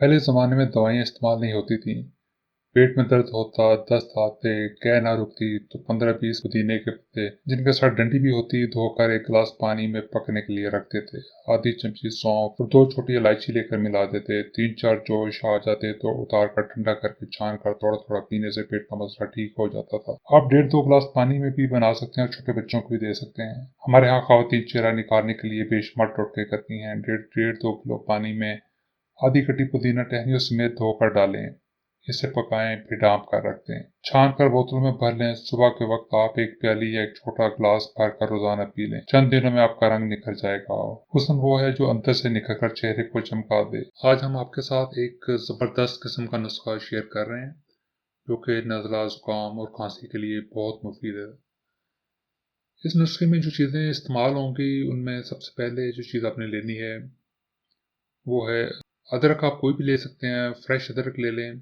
पहले ज़माने में दवाइयाँ इस्तेमाल नहीं होती थीं। पेट में दर्द होता, दस्त आते, कै ना रुकती तो 15-20 पुदीने के पत्ते जिनके साथ डंडी भी होती धोकर एक गिलास पानी में पकने के लिए रखते थे। आधी चमची सौंफ और 2 छोटी इलायची लेकर मिला देते। 3-4 जोश आ जाते तो उतार कर ठंडा करके छान कर थोड़ा थोड़ा पीने से पेट का मसला ठीक हो जाता था। आप 1.5-2 गिलास पानी में भी बना सकते हैं और छोटे बच्चों को भी दे सकते हैं। हमारे यहाँ खवातीन चेहरा निकालने के लिए बेशुमार टोटके करती हैं। 1.5-2 किलो पानी में आधी कटी पुदीना टहनियों समेत धोकर डालें। इसे पकाएं फिर ढाँप कर रख दें। छान कर बोतल में भर लें। सुबह के वक्त आप एक प्याली या एक छोटा गिलास भर कर रोजाना पी लें। चंद दिनों में आपका रंग निखर जाएगा। हुस्न वो है जो अंदर से निखर कर चेहरे को चमका दे। आज हम आपके साथ एक जबरदस्त किस्म का नुस्खा शेयर कर रहे हैं जो कि नज़ला, जुकाम और खांसी के लिए बहुत मुफीद है। इस नुस्खे में जो चीज़ें इस्तेमाल होंगी उनमें सबसे पहले जो चीज़ आपने लेनी है वो है अदरक। आप कोई भी ले सकते हैं, फ्रेश अदरक ले लें।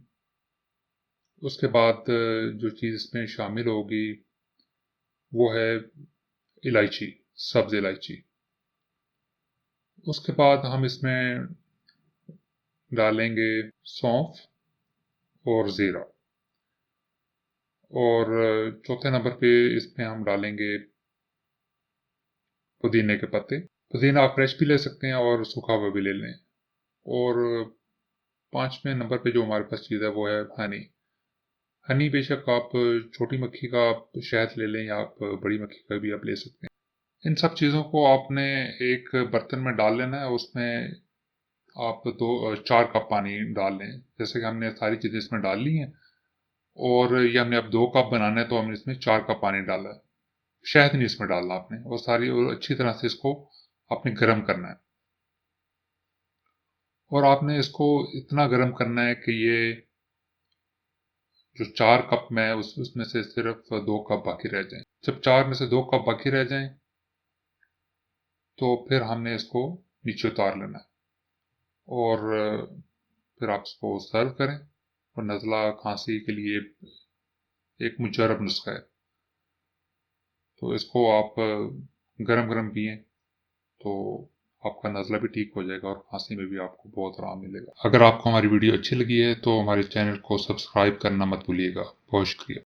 उसके बाद जो चीज़ इसमें शामिल होगी वो है इलायची, सब्ज़ इलायची। उसके बाद हम इसमें डालेंगे सौंफ और ज़ीरा। और चौथे नंबर पे इसमें हम डालेंगे पुदीने के पत्ते। पुदीना आप फ्रेश भी ले सकते हैं और सूखा हुआ भी ले लें। और 5वें नंबर पे जो हमारे पास चीज़ है वो है हनी। हनी बेशक आप छोटी मक्खी का आप शहद ले लें या आप बड़ी मक्खी का भी आप ले सकते हैं। इन सब चीज़ों को आपने एक बर्तन में डाल लेना है। उसमें आप 4 कप पानी डाल लें। जैसे कि हमने सारी चीज़ें इसमें डाल ली हैं और ये हमने अब 2 कप बनाना है तो हमने इसमें 4 कप पानी डाला है। शहद नहीं इसमें डालना आपने। और सारी और अच्छी तरह से इसको आपने गर्म करना है। और आपने इसको इतना गर्म करना है कि ये जो 4 कप में है उसमें से सिर्फ 2 कप बाकी रह जाएं। जब 4 में से 2 कप बाकी रह जाएं तो फिर हमने इसको नीचे उतार लेना है। और फिर आप इसको सर्व करें। और नज़ला खांसी के लिए एक मुजरब नुस्खा है तो इसको आप गरम गरम पिएं तो आपका नज़ला भी ठीक हो जाएगा और खांसी में भी आपको बहुत आराम मिलेगा। अगर आपको हमारी वीडियो अच्छी लगी है तो हमारे चैनल को सब्सक्राइब करना मत भूलिएगा। बहुत शुक्रिया।